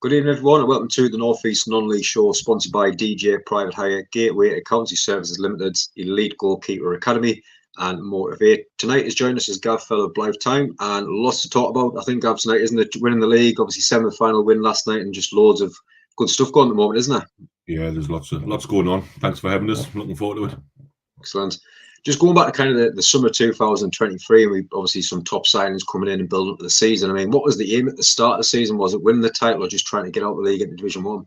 Good evening, everyone, and welcome to the North East Non-League Show, sponsored by DJ Private Hire, Gateway Accountancy Services Limited, Elite Goalkeeper Academy, and Motivate. Tonight is joining us as Gav Fell of Blyth Town, and lots to talk about. I think Gav tonight, isn't it? Winning the league, obviously semi-final win last night, and just loads of good stuff going at the moment, isn't there? Yeah, there's lots going on. Thanks for having us. Looking forward to it. Excellent. Just going back to kind of the summer 2023, and we obviously some top signings coming in and building up the season. I mean, what was the aim at the start of the season? Was it winning the title or just trying to get out of the league into Division 1?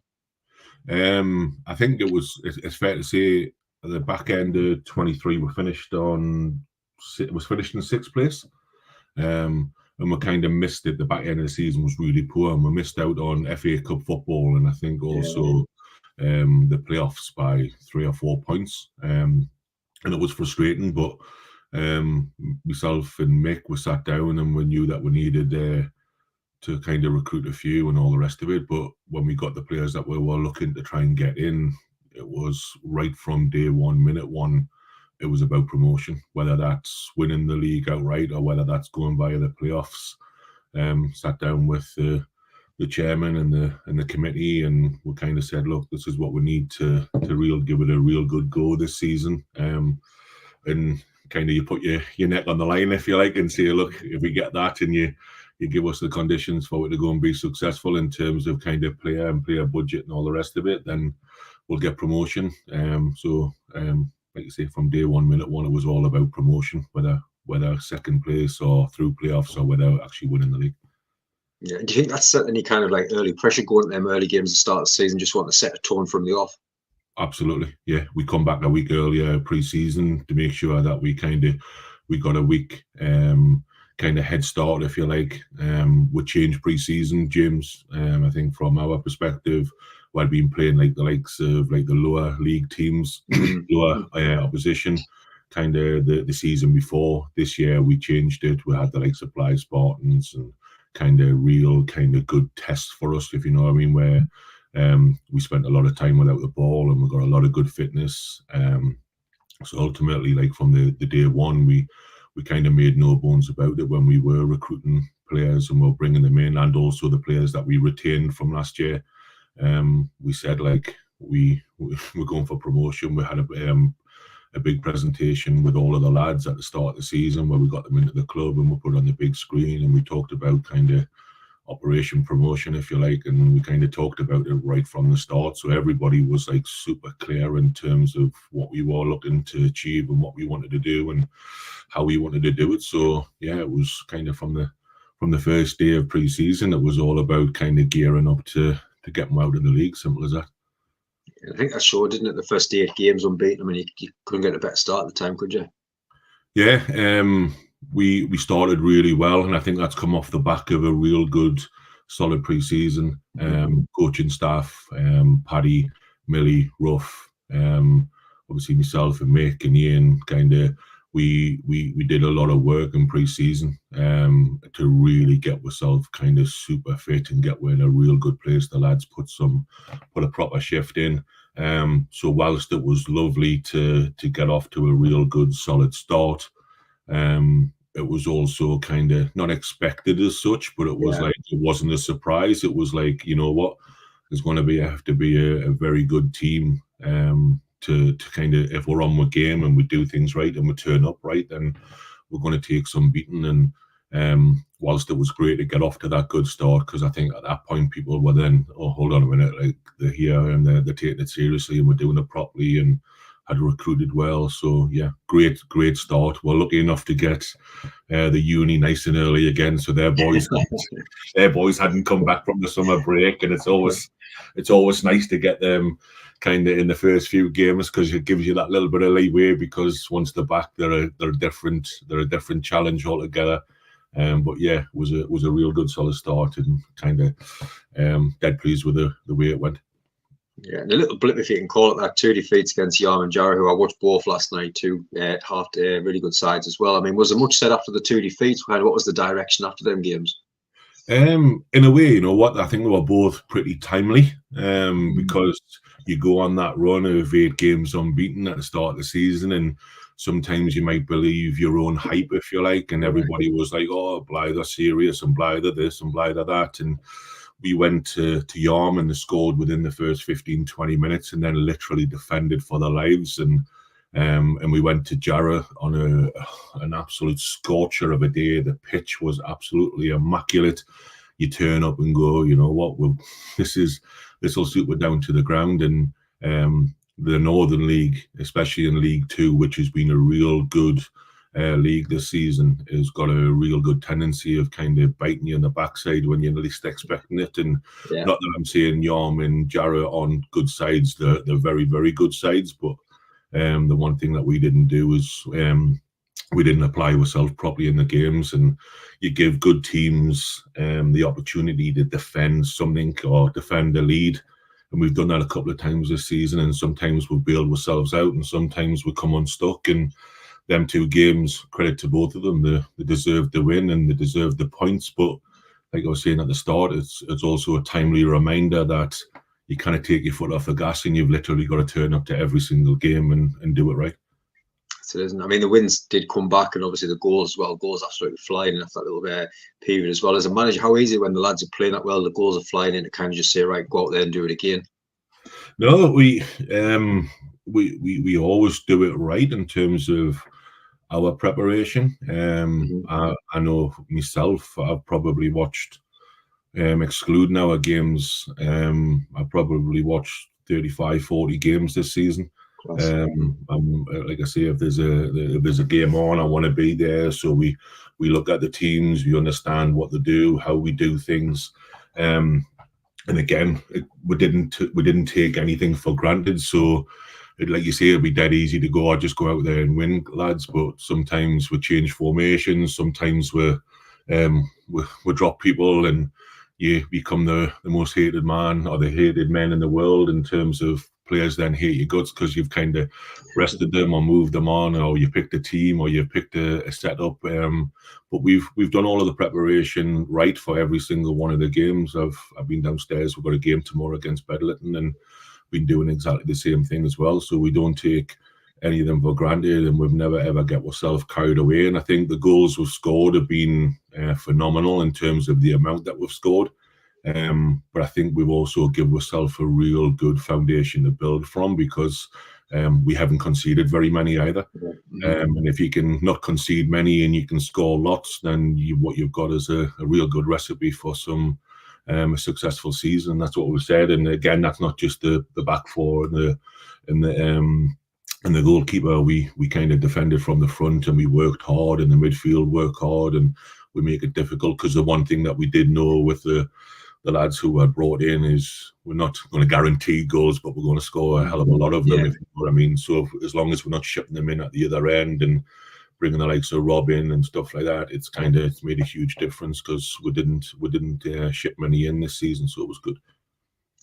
I think it's fair to say at the back end of 23 we finished in 6th place. And we kind of missed it. The back end of the season was really poor, and we missed out on FA Cup football, and I think also the playoffs by 3 or 4 points. And it was frustrating, but myself and Mick, we sat down and we knew that we needed to kind of recruit a few and all the rest of it. But when we got the players that we were looking to try and get in, it was right from day one, minute one, it was about promotion, whether that's winning the league outright or whether that's going via the playoffs. Sat down with the chairman and the committee, and we kind of said, look, this is what we need to give it a real good go this season. And kind of you put your neck on the line, if you like, and say, look, if we get that and you give us the conditions for it to go and be successful in terms of kind of player budget and all the rest of it, then we'll get promotion. Like you say, from day one, minute one, it was all about promotion, whether second place or through playoffs or whether actually winning the league. Yeah, do you think that's set any kind of like early pressure going to them early games at the start of the season, just wanting to set a tone from the off? Absolutely, yeah. We come back a week earlier pre-season to make sure that we got a week kind of head start, if you like. We changed pre-season, James. I think from our perspective, we'd been playing like the likes of like the lower league teams, lower opposition. Kind of the season before. This year we changed it. We had the likes of Blyth Spartans and kind of real kind of good tests for us, if you know what I mean, where we spent a lot of time without the ball and we got a lot of good fitness. So ultimately, like from the day one, we kind of made no bones about it when we were recruiting players and we're bringing them in, and also the players that we retained from last year. We said like we're going for promotion. We had a big presentation with all of the lads at the start of the season where we got them into the club and we put on the big screen and we talked about kind of Operation Promotion, if you like, and we kind of talked about it right from the start. So everybody was like super clear in terms of what we were looking to achieve and what we wanted to do and how we wanted to do it. So yeah, it was kind of from the first day of pre-season, it was all about kind of gearing up to get them out of the league. Simple as that. I think that showed, didn't it? The first 8 games unbeaten. I mean, you couldn't get a better start at the time, could you? Yeah, we started really well, and I think that's come off the back of a real good, solid pre-season. Coaching staff, Paddy, Millie, Ruff, obviously myself and Mick and Ian, kind of we did a lot of work in pre-season to really get ourselves kind of super fit and get in a real good place. The lads put a proper shift in. So whilst it was lovely to get off to a real good solid start, it was also kind of not expected as such, but it was like it wasn't a surprise. It was like, you know what, there's going to have to be a very good team to kind of, if we're on with game and we do things right and we turn up right, then we're going to take some beating. And whilst it was great to get off to that good start, because I think at that point people were then, oh, hold on a minute, like they're here and they're taking it seriously and we're doing it properly and had recruited well. So yeah, great start. We're lucky enough to get the uni nice and early again, so their boys hadn't come back from the summer break, and it's always nice to get them kind of in the first few games because it gives you that little bit of leeway, because once they're back, they're a different challenge altogether. But yeah, it was a real good solid start and kind of dead pleased with the way it went. Yeah, and a little blip, if you can call it that, 2 defeats against Yarm and Jarrah, who I watched both last night, two really good sides as well. I mean, was there much said after the 2 defeats? What was the direction after them games? In a way, you know what, I think they were both pretty timely because you go on that run of 8 games unbeaten at the start of the season, and sometimes you might believe your own hype, if you like, and everybody was like, oh, Blyth are serious and Blyth are this and Blyth are that, and we went to Yarm and they scored within the first 15-20 minutes, and then literally defended for their lives. And we went to Jarrah on an absolute scorcher of a day. The pitch was absolutely immaculate. You turn up and go, you know what? Well, this will suit it down to the ground. And the Northern League, especially in League Two, which has been a real good league this season, has got a real good tendency of kind of biting you in the backside when you're least expecting it. And not that I'm saying Yarm and Jarrah on good sides, they're very, very good sides, but the one thing that we didn't do is we didn't apply ourselves properly in the games, and you give good teams the opportunity to defend something or defend a lead. And we've done that a couple of times this season, and sometimes we've bailed ourselves out and sometimes we come unstuck. And them 2 games, credit to both of them, they deserved the win and they deserved the points. But like I was saying at the start, it's also a timely reminder that you kind of take your foot off the gas and you've literally got to turn up to every single game and do it right. So isn't. I mean, the wins did come back, and obviously the goals as well. Goals absolutely flying in after that little period as well. As a manager, how easy when the lads are playing that well, the goals are flying in, to kind of just say, right, go out there and do it again? No, we always do it right in terms of our preparation. I know myself, I've probably watched, excluding our games, I've probably watched 35, 40 games this season. Like I say, if there's a game on, I want to be there. So we look at the teams, we understand what they do, how we do things, and again, we didn't take anything for granted. So, like you say, it'd be dead easy to go, I'll just go out there and win, lads. But sometimes we change formations, sometimes we drop people, and you become the most hated man or the hated men in the world in terms of players then hate your guts because you've kind of rested them or moved them on, or you picked a team or you've picked a setup. But we've done all of the preparation right for every single one of the games. I've been downstairs. We've got a game tomorrow against Bedlington, and been doing exactly the same thing as well. So we don't take any of them for granted, and we've never ever get ourselves carried away. And I think the goals we've scored have been phenomenal in terms of the amount that we've scored. But I think we've also given ourselves a real good foundation to build from, because we haven't conceded very many either. And if you can not concede many and you can score lots, then what you've got is a real good recipe for some a successful season. That's what we've said. And again, that's not just the back four and the goalkeeper. We kind of defended from the front, and we worked hard, and the midfield worked hard, and we make it difficult, because the one thing that we did know with the lads who were brought in is we're not going to guarantee goals, but we're going to score a hell of a lot of them, if you know what I mean. So as long as we're not shipping them in at the other end and bringing the likes of Rob in and stuff like that, it's made a huge difference, because we didn't ship many in this season, so it was good.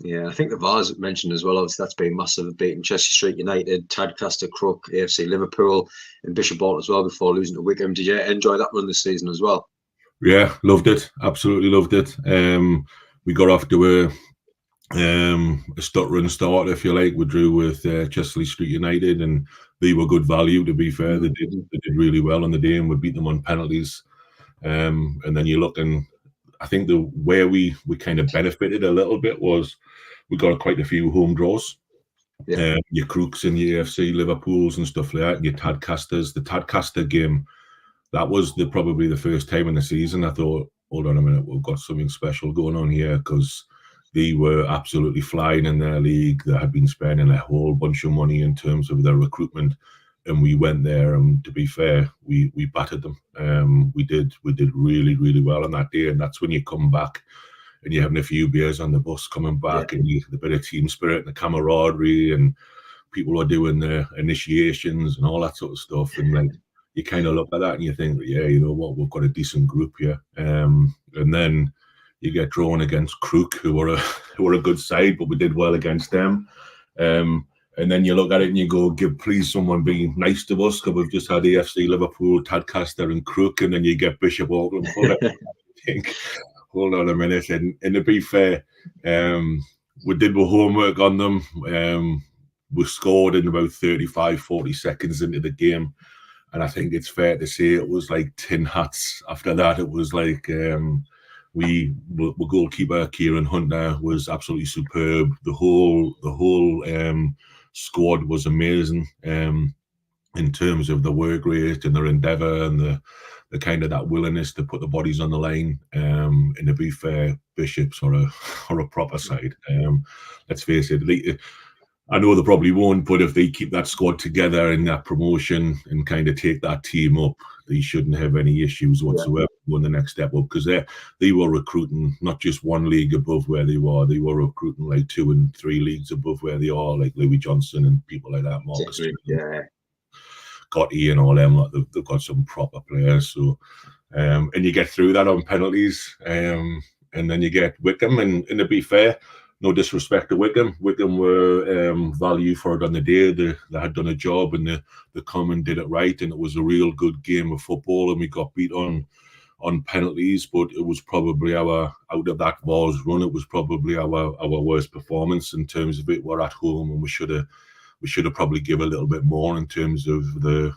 Yeah, I think the VARs mentioned as well, obviously that's been massive, beating Chester Street United, Tadcaster, Crook, AFC Liverpool and Bishop Bolton as well before losing to Wickham. Did you enjoy that run this season as well? Yeah, loved it. Absolutely loved it. We got off to a stuttering start, if you like. We drew with Chester Street United, and they were good value, to be fair. They did really well on the day, and we beat them on penalties. And then you look, and I think where we kind of benefited a little bit was we got quite a few home draws. Your Crooks and your AFC Liverpools and stuff like that, and your Tadcasters. The Tadcaster game, that was probably the first time in the season I thought, hold on a minute, we've got something special going on here, because they were absolutely flying in their league. They had been spending a whole bunch of money in terms of their recruitment, and we went there, and to be fair, we battered them. We did really, really well on that day, and that's when you come back and you're having a few beers on the bus coming back, and you the bit of team spirit and the camaraderie, and people are doing their initiations and all that sort of stuff, and like you kind of look at that and you think, yeah, you know what, we've got a decent group here. And then you get drawn against Crook, who were a good side, but we did well against them. And then you look at it and you go, please someone be nice to us, because we've just had AFC Liverpool, Tadcaster and Crook, and then you get Bishop Auckland. Think, hold on a minute. And to be fair, we did our homework on them. We scored in about 35, 40 seconds into the game. And I think it's fair to say it was like tin hats. After that, it was like goalkeeper Kieran Hunter was absolutely superb. The whole squad was amazing in terms of the work rate and their endeavour and the kind of that willingness to put the bodies on the line. And to be fair, Bishops are a proper side. Let's face it. I know they probably won't, but if they keep that squad together in that promotion and kind of take that team up, they shouldn't have any issues whatsoever on the next step up, because they were recruiting not just one league above where they were recruiting like 2 and 3 leagues above where they are, like Louis Johnson and people like that, Marcus Gotti and all them. Like they've got some proper players. So and you get through that on penalties, and then you get Wickham, and to be fair, no disrespect to Wickham were value for it on the day. They had done a job, and they come and did it right, and it was a real good game of football, and we got beat on penalties, but it was probably out of that Vars run, it was probably our worst performance in terms of it. We're at home, and we should have probably given a little bit more in terms of the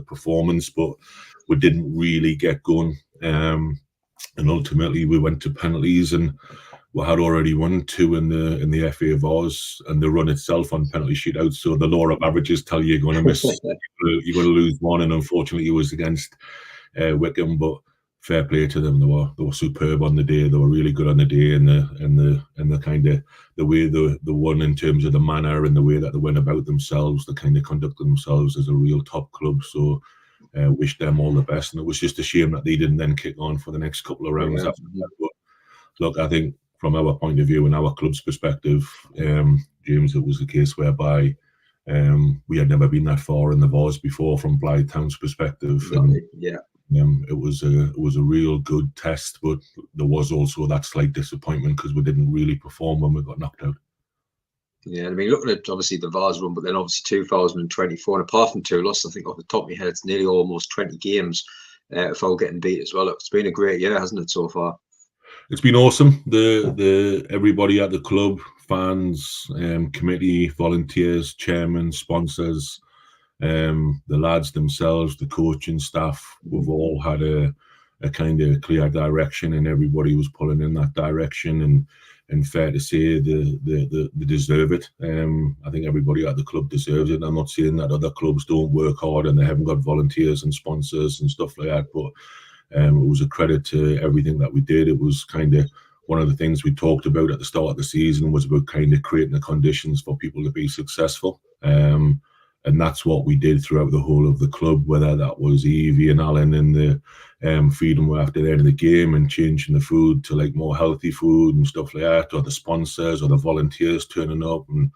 performance, but we didn't really get going, and ultimately we went to penalties, and we had already won 2 in the FA Vars, and the run itself on penalty shootouts. So the law of averages tell you you're going to miss, you're going to lose one, and unfortunately it was against Wickham. But fair play to them; they were superb on the day. They were really good on the day, and the kind of the way they won in terms of the manner and the way that they went about themselves, the kind of conducted themselves as a real top club. So wish them all the best. And it was just a shame that they didn't then kick on for the next couple of rounds after that. But look, I think from our point of view and our club's perspective, James, it was a case whereby we had never been that far in the Vars before from Blyth Town's perspective. It was a real good test, but there was also that slight disappointment because we didn't really perform when we got knocked out. Yeah, I mean, looking at obviously the Vars run, but then obviously 2024, and apart from 2 losses, I think off the top of my head, it's nearly almost 20 games without getting beat as well. It's been a great year, hasn't it, so far? It's been awesome. The everybody at the club, fans, committee, volunteers, chairman, sponsors, the lads themselves, the coaching staff, we've all had a kind of clear direction, and everybody was pulling in that direction, and fair to say they deserve it. I think everybody at the club deserves it. I'm not saying that other clubs don't work hard and they haven't got volunteers and sponsors and stuff like that, but it was a credit to everything that we did. It was kind of one of the things we talked about at the start of the season, was about kind of creating the conditions for people to be successful. And that's what we did throughout the whole of the club, whether that was Evie and Alan in the feeding after the end of the game and changing the food to like more healthy food and stuff like that, or the sponsors or the volunteers turning up. And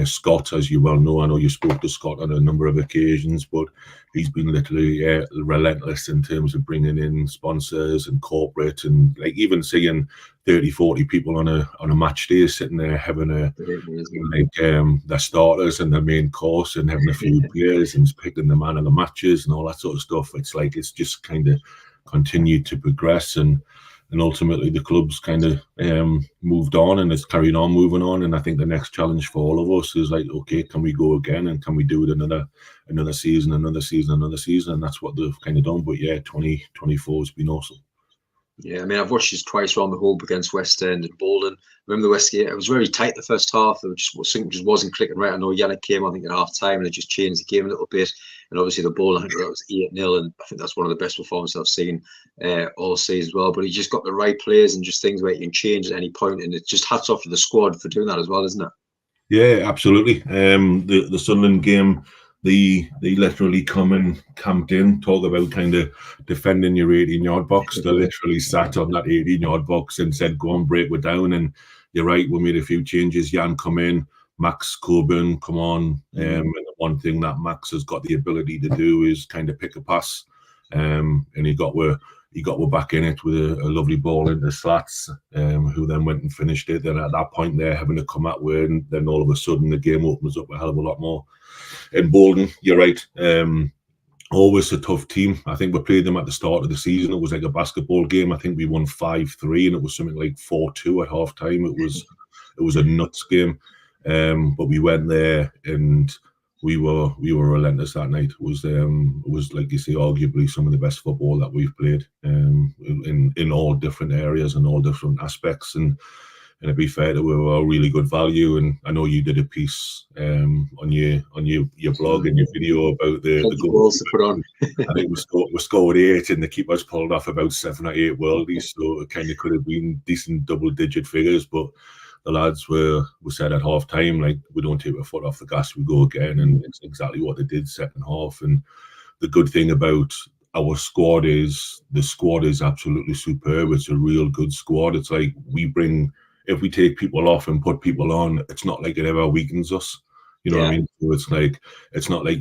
Scott, as you well know, I know you spoke to Scott on a number of occasions, but he's been literally relentless in terms of bringing in sponsors and corporate, and like even seeing 30-40 people on a match day sitting there having their starters and their main course and having a few beers and picking the man of the matches and all that sort of stuff. It's like it's just kind of continued to progress, and ultimately the club's kind of moved on and it's carried on moving on. And I think the next challenge for all of us is like, okay, can we go again, and can we do it another season, and that's what they've kind of done. But yeah, 2024 has been awesome. Yeah, I mean, I've watched this twice round the hub against West End and Bolton. Remember the West Gate? It was very tight the first half. Something just wasn't clicking right. I know Yannick came, I think, at half time, and it just changed the game a little bit. And obviously the Bolton, I think that was 8-0, and I think that's one of the best performances I've seen all season as well. But he just got the right players and just things where you can change at any point, and it's just hats off to the squad for doing that as well, isn't it? Yeah, absolutely. The Sunderland game, they literally come and camped in, talk about kind of defending your 18-yard box. They literally sat on that 18-yard box and said, go on, break it down. And you're right, we made a few changes. Jan come in, Max Coburn come on. And the one thing that Max has got the ability to do is kind of pick a pass. And he got back in it with a lovely ball into slats, who then went and finished it. Then at that point they're having to come out with, and then all of a sudden the game opens up a hell of a lot more. In Bolton, you're right. Always a tough team. I think we played them at the start of the season. It was like a basketball game. I think we won 5-3, and it was something like 4-2 at half time. It was a nuts game. But we went there, and we were relentless that night. It was like you say, arguably some of the best football that we've played, in all different areas and all different aspects. And to be fair, we were a really good value. And I know you did a piece on your blog and your video about the goals to put on. I think we scored 8, and the keepers pulled off about 7 or 8 worldies, so it kind of could have been decent double-digit figures. But the lads were said at half time, like, we don't take our foot off the gas, we go again, and it's exactly what they did second half. And the good thing about our squad is the squad is absolutely superb. It's a real good squad. It's like if we take people off and put people on, it's not like it ever weakens us. You know what I mean? So it's not like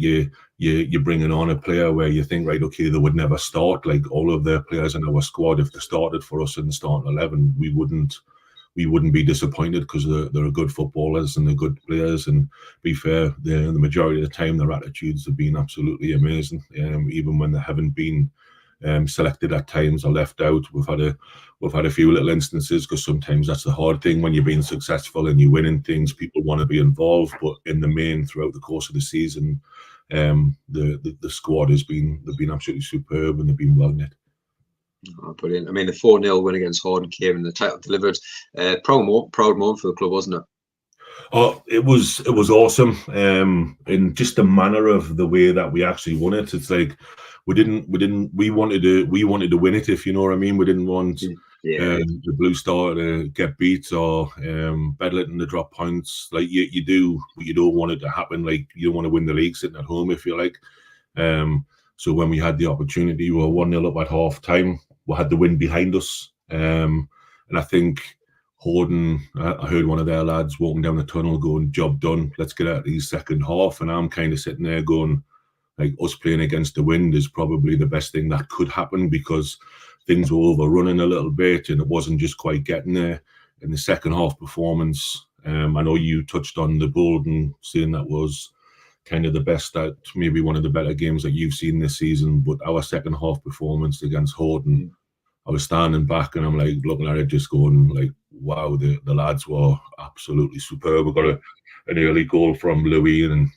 you're bringing on a player where you think, right, okay, they would never start. Like, all of their players in our squad, if they started for us in the starting 11, we wouldn't be disappointed, because they're good footballers and they're good players. And be fair, the majority of the time their attitudes have been absolutely amazing. Even when they haven't been selected at times or left out, we've had a few little instances, because sometimes that's the hard thing when you're being successful and you're winning things. People want to be involved, but in the main, throughout the course of the season, the squad they've been absolutely superb, and they've been well knit. Oh, brilliant. I mean, the 4-0 win against Horden came and the title delivered. Proud moment for the club, wasn't it? Oh, it was awesome. In just the manner of the way that we actually won it. It's like we wanted to win it, if you know what I mean. We didn't want the Blue Star to get beat or Bedlington to drop points. Like, you do, but you don't want it to happen. Like, you don't want to win the league sitting at home, if you like. So when we had the opportunity, we were 1-0 up at half time. We had the win behind us, and I think Horden, I heard one of their lads walking down the tunnel going, "Job done, let's get out of the second half." And I'm kind of sitting there going, like, us playing against the wind is probably the best thing that could happen, because things were overrunning a little bit and it wasn't just quite getting there. In the second half performance, I know you touched on the Bolden, saying that was kind of the best, that maybe one of the better games that you've seen this season. But our second half performance against Horden, I was standing back and I'm like looking at it, just going like, wow, the lads were absolutely superb. We got an early goal from Louis, and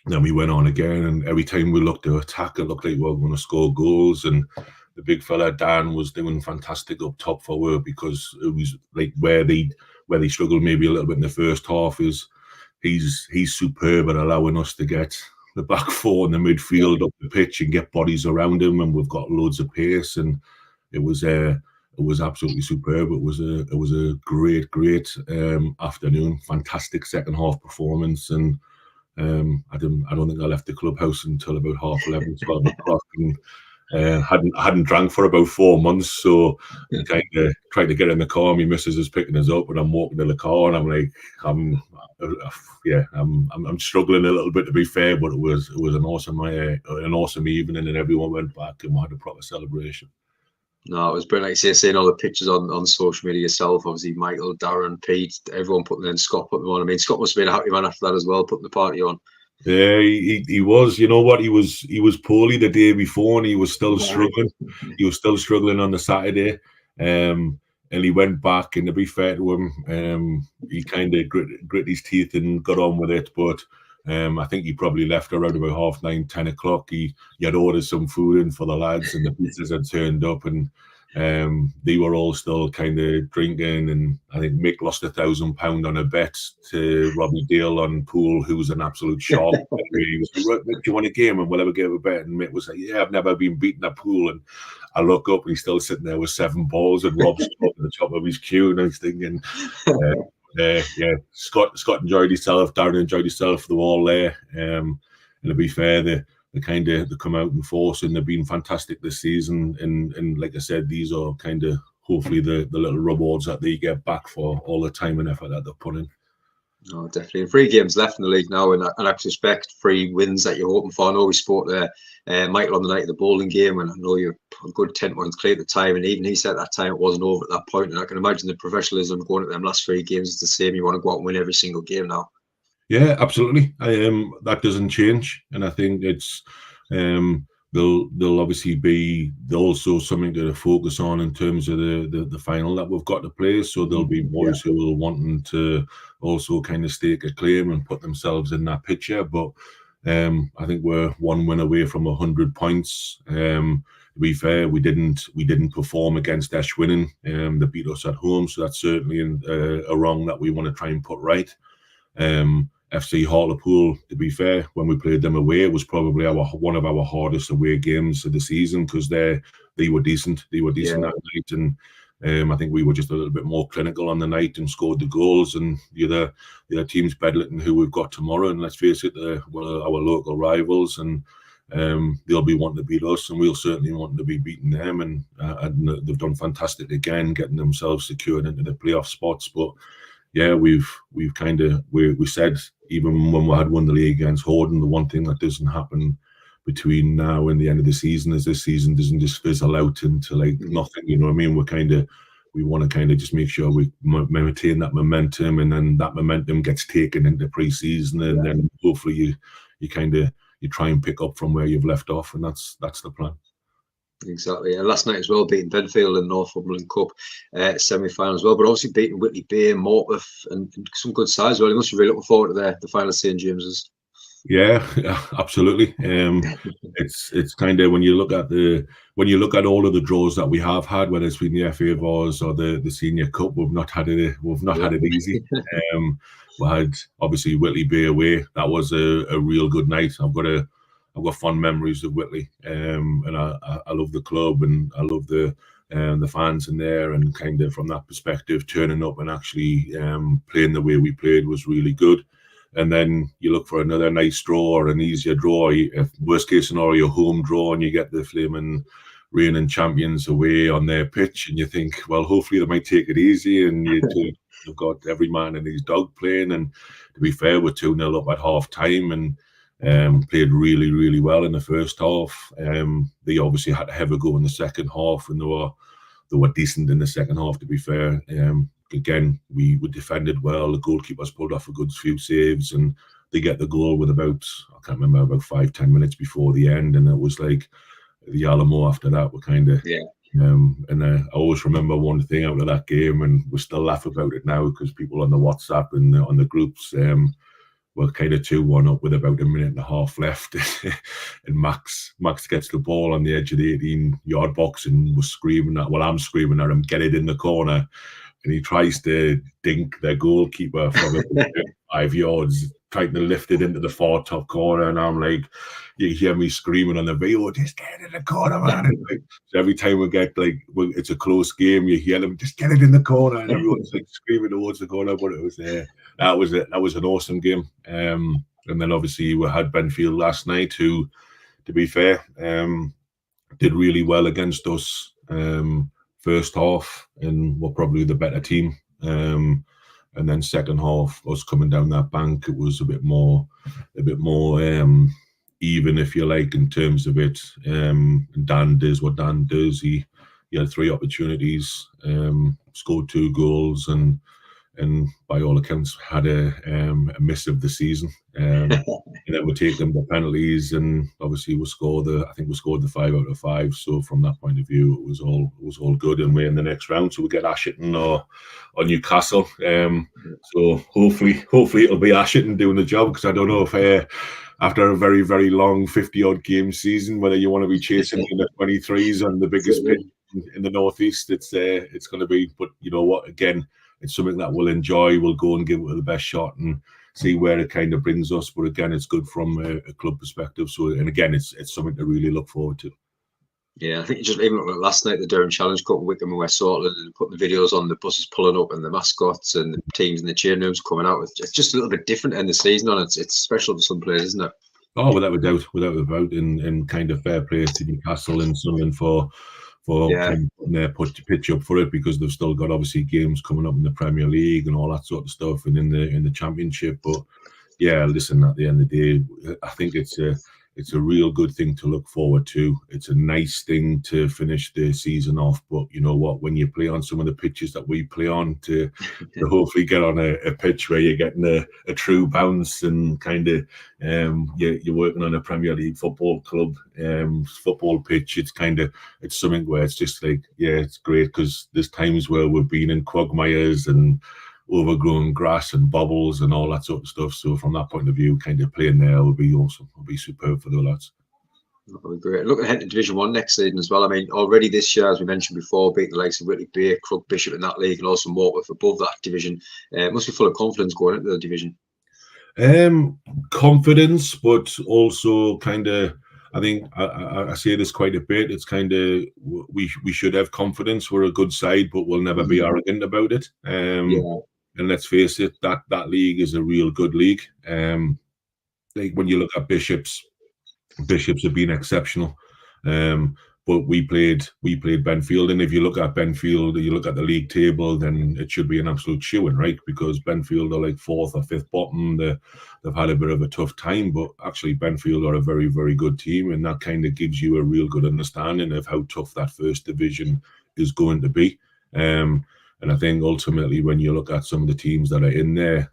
then we went on again. And every time we looked to attack, it looked like we were going to score goals. And the big fella Dan was doing fantastic up top forward, because it was like where they struggled maybe a little bit in the first half is he's superb at allowing us to get the back four in the midfield up the pitch and get bodies around him, and we've got loads of pace. And it was absolutely superb. It was a great afternoon. Fantastic second half performance, and I don't think I left the clubhouse until about 11:30, 12 o'clock, and hadn't drank for about 4 months. So I kind of tried to get in the car. My missus is picking us up, and I'm walking to the car, and I'm like, I'm struggling a little bit, to be fair, but it was an awesome evening, and everyone went back and we had a proper celebration. No, it was brilliant. Like you say, seeing all the pictures on social media yourself, obviously Michael, Darren, Pete, everyone putting them in, Scott putting them on. I mean, Scott must have been a happy man after that as well, putting the party on. Yeah, he was. You know what? He was poorly the day before, and he was still struggling. He was still struggling on the Saturday, and he went back. And to be fair to him, he kind of grit his teeth and got on with it. But I think he probably left around about 9:30, 10 o'clock. He had ordered some food in for the lads, and the pizzas had turned up, and they were all still kind of drinking. And I think Mick lost £1,000 on a bet to Robbie Dale on pool, who was an absolute shock. He was like, "Right, Mick, do you want a game? And we'll have a game of bet." And Mick was like, "Yeah, I've never been beaten at pool." And I look up and he's still sitting there with 7 balls, and Rob's at the top of his queue, and I was thinking, Scott enjoyed himself, Darren enjoyed himself, they were all there. And to be fair, they come out in force, and they've been fantastic this season. And like I said, these are kind of hopefully the little rewards that they get back for all the time and effort that they've put in. No, definitely. And 3 games left in the league now, and I expect 3 wins that you're hoping for. I know we spoke to Michael on the night of the bowling game, and I know you're a good 10 points clear at the time, and even he said at that time it wasn't over at that point. And I can imagine the professionalism going at them last 3 games is the same. You want to go out and win every single game now. Yeah, absolutely. That doesn't change, and I think it's there'll obviously be also something to focus on in terms of the final that we've got to play. So there'll be boys who will wanting to also kind of stake a claim and put themselves in that picture. But I think we're 1 win away from 100 points. To be fair, we didn't perform against Eschwinning. They beat us at home, so that's certainly a wrong that we want to try and put right. FC Hartlepool, to be fair, when we played them away, it was probably one of our hardest away games of the season because they were decent. They were decent that night, and I think we were just a little bit more clinical on the night and scored the goals. And the other teams, Bedlington, who we've got tomorrow, and let's face it, they're our local rivals, and they'll be wanting to beat us, and we'll certainly want to be beating them. And they've done fantastic again, getting themselves secured into the playoff spots. But yeah, we said even when we had won the league against Horden, the one thing that doesn't happen between now and the end of the season is this season doesn't just fizzle out into like nothing. You know what I mean? We want to kind of just make sure we maintain that momentum, and then that momentum gets taken into pre-season, and then hopefully you try and pick up from where you've left off, and that's the plan. Exactly. And last night as well, beating Benfield in Northumberland Cup semi-final as well, but obviously beating Whitley Bay, Morpeth, and some good sides as well. You must be really looking forward to the final St James's. Yeah, absolutely. It's kind of when you look at all of the draws that we have had, whether it's been the FA Vars or the Senior Cup, we've not had it easy. We had obviously Whitley Bay away. That was a real good night. I've got fond memories of Whitley, and I love the club, and I love the fans in there, and kind of from that perspective, turning up and actually playing the way we played was really good. And then you look for another nice draw or an easier draw. If worst case scenario, home draw, and you get the flaming reigning champions away on their pitch, and you think, well, hopefully they might take it easy, and you've got every man and his dog playing. And to be fair, we're 2-0 up at half time, and played really, really well in the first half. They obviously had to have a go in the second half, and they were decent in the second half, to be fair. Again, we defended well. The goalkeepers pulled off a good few saves, and they get the goal with about 5-10 minutes before the end, and it was like the Alamo after that were kind of and I always remember one thing out of that game, and we still laugh about it now because people on the WhatsApp and on the groups were kind of 2-1 up with about a minute and a half left, and Max gets the ball on the edge of the 18-yard box and was screaming I'm screaming at him, get it in the corner. And he tries to dink their goalkeeper from 5 yards, trying to lift it into the far top corner. And I'm like, you hear me screaming on the video, just get it in the corner, man. So every time we get it's a close game, you hear them, just get it in the corner, and everyone's like screaming towards the corner. But it was that was it. That was an awesome game. And then obviously we had Benfield last night, who, to be fair, did really well against us. First half, and we're probably the better team, and then second half, us coming down that bank, it was a bit more even, if you like, in terms of it. Dan does what Dan does. He had 3 opportunities, scored 2 goals, and by all accounts had a miss of the season. And then we take them to penalties, and obviously we scored the 5 out of 5. So from that point of view, it was all good, and we're in the next round. So we get Asherton or Newcastle. So hopefully it'll be Asherton doing the job, because I don't know if after a very, very long 50-odd game season, whether you want to be chasing in the 23s on the biggest pitch in the northeast, it's going to be. But you know what? Again, it's something that we'll enjoy. We'll go and give it the best shot and see where it kind of brings us. But again, it's good from a club perspective. So, and again, it's something to really look forward to. Yeah, I think just even last night, the Durham Challenge Cup, Wickham and West Sortland, and putting the videos on the buses pulling up and the mascots and the teams and the cheering rooms coming out. It's just a little bit different in the season, and it's special to some players, isn't it? Oh, without a doubt, and kind of fair play to Newcastle and Sunderland for kind of putting their pitch up for it, because they've still got obviously games coming up in the Premier League and all that sort of stuff, and in the Championship. But yeah, listen, at the end of the day, I think it's a real good thing to look forward to. It's a nice thing to finish the season off. But you know what? When you play on some of the pitches that we play on, to hopefully get on a pitch where you're getting a true bounce, and kind of you're working on a Premier League football club football pitch. It's something where it's just like, yeah, it's great, because there's times where we've been in quagmires and overgrown grass and bubbles and all that sort of stuff. So from that point of view, kind of playing there will be awesome. Will be superb for the lads. That'll be great. Looking ahead to Division 1 next season as well. I mean, already this year, as we mentioned before, beating the likes of Whitley Bay, Crook, Bishop in that league, and also Morpeth above that division. Must be full of confidence going into the division. Confidence, but also kind of, I think I say this quite a bit. It's kind of we should have confidence. We're a good side, but we'll never be arrogant about it. And let's face it, that league is a real good league. Like when you look at Bishops have been exceptional. But we played Benfield, and if you look at Benfield, you look at the league table, then it should be an absolute shoo-in, right? Because Benfield are like 4th or 5th bottom. They've had a bit of a tough time, but actually Benfield are a very, very good team, and that kind of gives you a real good understanding of how tough that first division is going to be. And I think ultimately, when you look at some of the teams that are in there,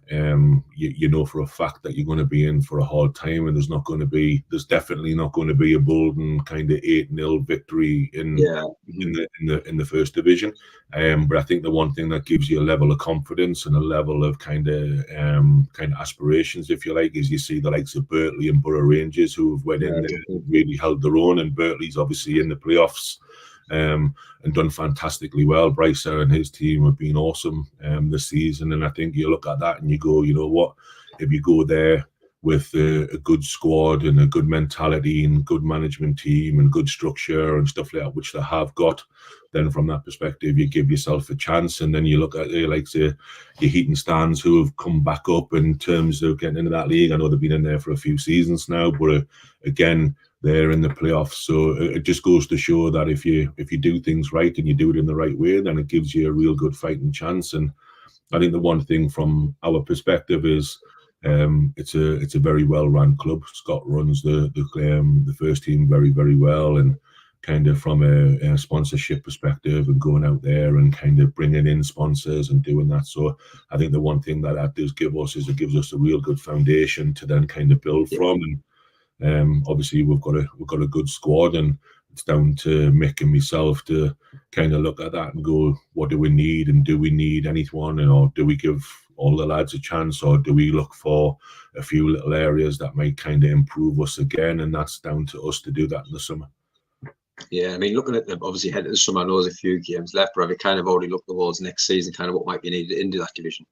you know for a fact that you're going to be in for a hard time, and there's definitely not going to be a Bolton kind of 8-0 victory in the first division. But I think the one thing that gives you a level of confidence and a level of kind of aspirations, if you like, is you see the likes of Birtley and Borough Rangers who have went in there and really held their own, and Birtley's obviously in the playoffs. And done fantastically well. Bryce and his team have been awesome this season, and I think you look at that and you go, you know what, if you go there with a good squad and a good mentality and good management team and good structure and stuff like that, which they have got, then from that perspective you give yourself a chance. And then you look at like say your Heaton Stands, who have come back up in terms of getting into that league. I know they've been in there for a few seasons now, but again, they're in the playoffs. So it just goes to show that if you do things right and you do it in the right way, then it gives you a real good fighting chance. And I think the one thing from our perspective is it's a very well run club. Scott runs the first team very, very well, and kind of from a sponsorship perspective and going out there and kind of bringing in sponsors and doing that. So I think the one thing that does give us is it gives us a real good foundation to then kind of build from. And obviously we've got a good squad, and it's down to Mick and myself to kind of look at that and go, what do we need, and do we need anyone, or do we give all the lads a chance, or do we look for a few little areas that might kind of improve us again? And that's down to us to do that in the summer. Yeah, I mean, looking at obviously ahead of the summer, I know there's a few games left, but have you kind of already looked towards next season, kind of what might be needed into that division?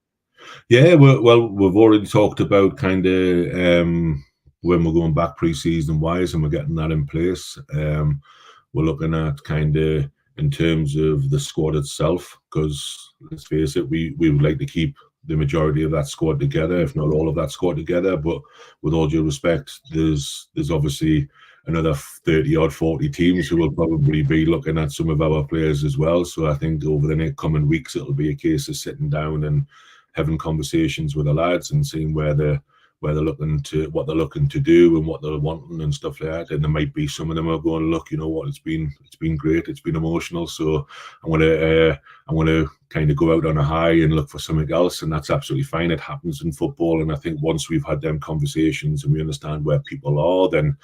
Yeah, well, we've already talked about kind of when we're going back pre-season wise, and we're getting that in place. We're looking at kind of in terms of the squad itself, because let's face it, we would like to keep the majority of that squad together, if not all of that squad together. But with all due respect, there's obviously another 30 odd 40 teams who will probably be looking at some of our players as well. So I think over the next coming weeks, it'll be a case of sitting down and having conversations with the lads and seeing what they're looking to do and what they're wanting and stuff like that. And there might be some of them are going, look, you know what, it's been great, it's been emotional, so I'm gonna kind of go out on a high and look for something else, and that's absolutely fine. It happens in football, and I think once we've had them conversations and we understand where people are, then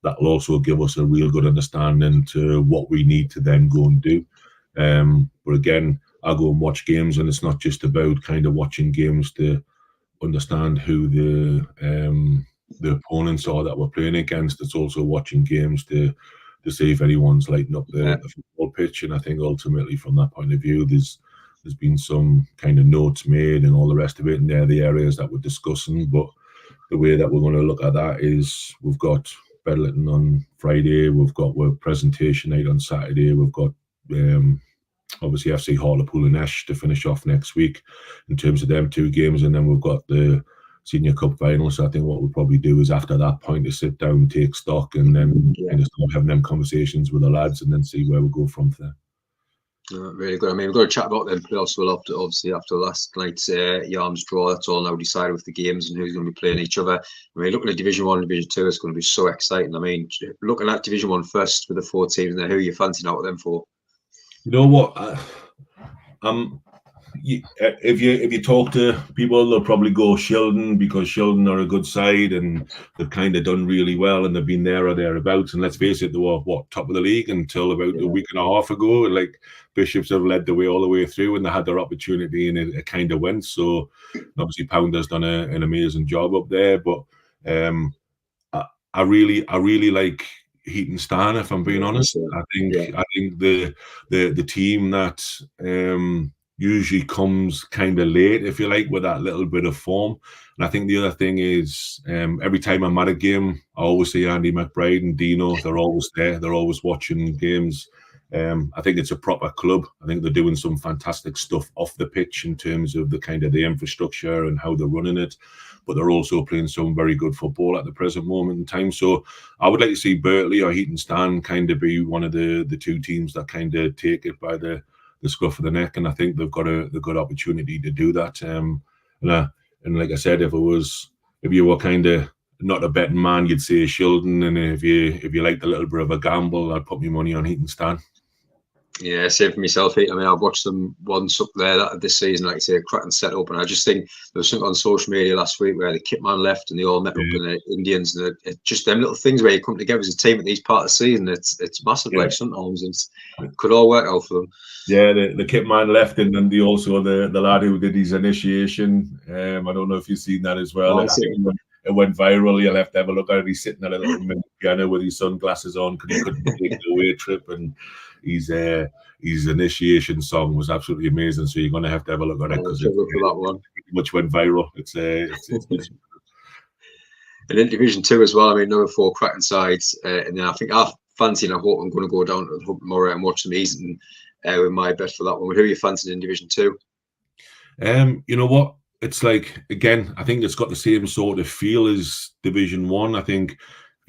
that will also give us a real good understanding to what we need to then go and do. But again, I go and watch games, and it's not just about kind of watching games to understand who the opponents are that we're playing against. It's also watching games to see if anyone's lighting up the football pitch. And I think ultimately from that point of view, there's been some kind of notes made and all the rest of it, and they're the areas that we're discussing. But the way that we're going to look at that is we've got Bedlington on Friday, we've got our presentation night on Saturday, we've got obviously FC Hartlepool and Esh to finish off next week in terms of them two games, and then we've got the Senior Cup final. So I think what we'll probably do is after that point to sit down, take stock, and then kind of start having them conversations with the lads and then see where we go from there. Really good. I mean, we've got to chat about them playoffs. We'll have to, obviously, after last night's Yarms draw, that's all now decided with the games and who's going to be playing each other. I mean, looking at Division 1 and Division 2, it's going to be so exciting. I mean, looking at Division 1 first with the 4 teams there, who are you fancying out of them for? You know what? if you talk to people, they'll probably go Shildon, because Shildon are a good side and they've kind of done really well and they've been there or thereabouts. And let's face it, they were top of the league until about a week and a half ago. Like, Bishops have led the way all the way through, and they had their opportunity and it kind of went. So obviously Pounder's done an amazing job up there, but I really like Heaton-Stan, if I'm being honest. I think the team that usually comes kind of late, if you like, with that little bit of form. And I think the other thing is, every time I'm at a game, I always see Andy McBride and Dino. They're always there. They're always watching games. I think it's a proper club. I think they're doing some fantastic stuff off the pitch in terms of the kind of the infrastructure and how they're running it. But they're also playing some very good football at the present moment in time. So I would like to see Birtley or Heaton-Stan kind of be one of the two teams that kind of take it by the scruff of the neck, and I think they've got the good opportunity to do that. And like I said, if you were kind of not a betting man, you'd say Shildon, and if you liked a little bit of a gamble, I'd put my money on Heaton-Stan. Yeah, same for myself. I mean, I've watched them once up there this season, like I say, cracking set up, and I just think there was something on social media last week where the kit man left and they all met up in the Indians, and it's just them little things where you come together as a team at these part of the season. It's massive. Like sometimes it could all work out for them. Yeah, the kit man left, and then also the lad who did his initiation. I don't know if you've seen that as well. It went viral. You'll have to have a look at it. He's sitting at a little mini piano with his sunglasses on because he couldn't take the away trip, and his initiation song was absolutely amazing. So you're going to have a look at it because it pretty much went viral. It's and in Division 2 as well. I mean, number 4 cracking sides, and then I think I fancy, and I hope I'm going to go down to the hub tomorrow and watch them easy with my bet for that one. Who are you fancying in Division 2? You know what? It's like, again, I think it's got the same sort of feel as Division 1. I think if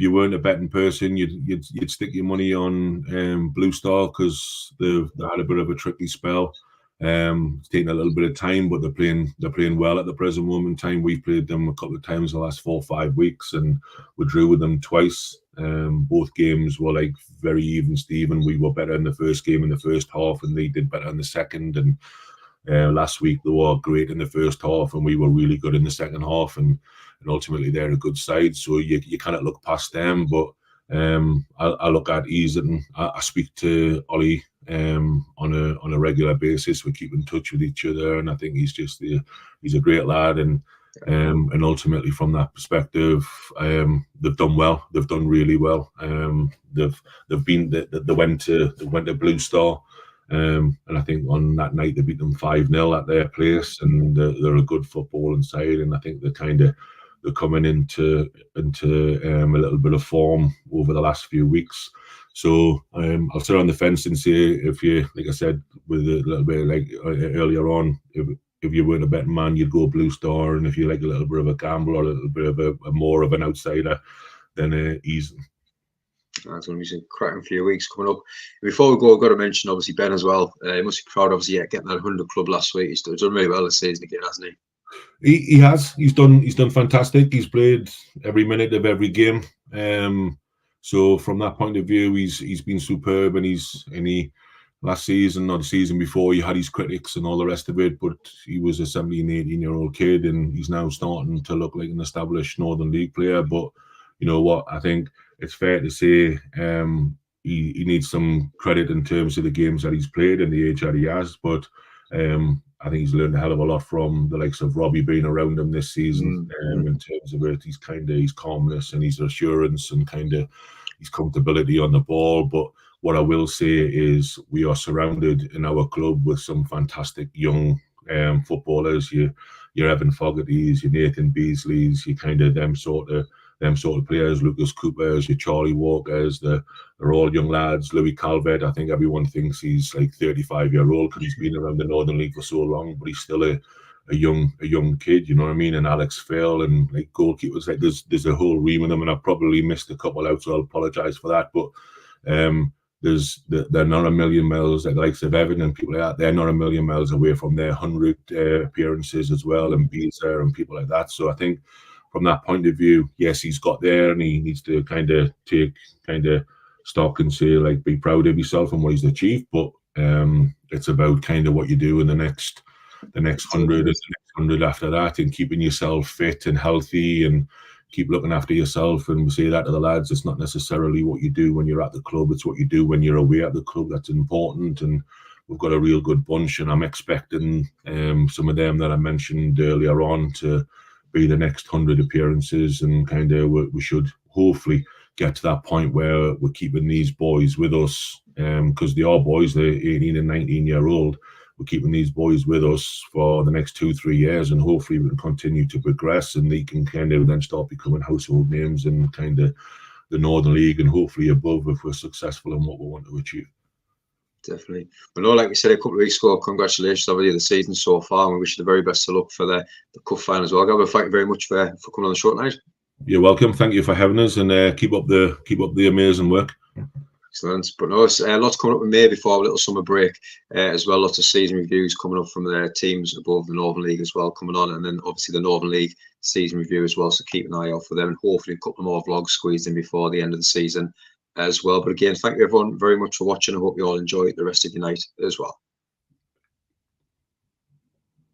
you weren't a betting person, you'd stick your money on Blue Star because they had a bit of a tricky spell. It's taking a little bit of time, but they're playing well at the present moment in time. We've played them a couple of times in the last 4 or 5 weeks, and we drew with them twice. Both games were like very even Steven. We were better in the first game in the first half, and they did better in the second. And last week they were great in the first half, and we were really good in the second half. And ultimately they're a good side, so you cannot look past them. But I look at Eason. I speak to Ollie on a regular basis. We keep in touch with each other, and I think he's a great lad. And ultimately from that perspective, they've done well. They've done really well. They went to Blue Star. And I think on that night they beat them 5-0 at their place, and they're a good footballing side. And I think they're coming into a little bit of form over the last few weeks. So I'll sit on the fence and say, if you, like I said, with a little bit like earlier on, if you weren't a betting man, you'd go Blue Star, and if you like a little bit of a gamble or a little bit of a more of an outsider, then Eason. That's going to be some cracking few weeks coming up. Before we go, I've got to mention obviously Ben as well. He must be proud, obviously, getting that 100 club last week. He's done really well this season again, hasn't he? He has. He's done fantastic. He's played every minute of every game. So from that point of view, he's been superb. And he last season or the season before, he had his critics and all the rest of it, but he was a 17, 18-year-old kid, and he's now starting to look like an established Northern League player. But you know what? I think it's fair to say he needs some credit in terms of the games that he's played and the age that he has. But I think he's learned a hell of a lot from the likes of Robbie being around him this season. In terms of it, his calmness and his assurance and kind of his comfortability on the ball. But what I will say is we are surrounded in our club with some fantastic young footballers. Your Evan Fogarty's, your Nathan Beasley's, your kind of them sort of players, Lucas Coopers, your Charlie Walkers, they're all young lads. Louis Calvert, I think everyone thinks he's like 35-year-old because he's been around the Northern League for so long, but he's still a young kid, you know what I mean? And Alex Phil and like goalkeepers, like there's a whole ream of them, and I've probably missed a couple out, so I'll apologise for that. But they're not a million miles, like the likes of Evan and people like that. They're not a million miles away from their 100 appearances as well, and Beezer and people like that. So I think from that point of view, yes, he's got there, and he needs to kind of take stock and say, like, be proud of himself and what he's achieved. But it's about kind of what you do in the next the next 100 and the next 100 after that, and keeping yourself fit and healthy and keep looking after yourself. And we say that to the lads, it's not necessarily what you do when you're at the club, it's what you do when you're away at the club that's important. And we've got a real good bunch, and I'm expecting some of them that I mentioned earlier on to be the next 100 appearances, and kind of we should hopefully get to that point where we're keeping these boys with us, because they are boys, they're 18 and 19-year-old. We're keeping these boys with us for the next 2-3 years, and hopefully we can continue to progress, and they can kind of then start becoming household names in kind of the Northern League and hopefully above if we're successful in what we want to achieve. Definitely. I know, like you said a couple of weeks ago, congratulations on the season so far, and we wish you the very best of luck for the cup final as well. Gabba, thank you very much for coming on the show tonight. You're welcome. Thank you for having us, and keep up the amazing work. Excellent. But no, lots coming up in May before a little summer break as well. Lots of season reviews coming up from the teams above the Northern League as well coming on, and then obviously the Northern League season review as well. So keep an eye out for them, and hopefully a couple more vlogs squeezed in before the end of the season as well. But again, thank you everyone very much for watching. I hope you all enjoy the rest of your night as well.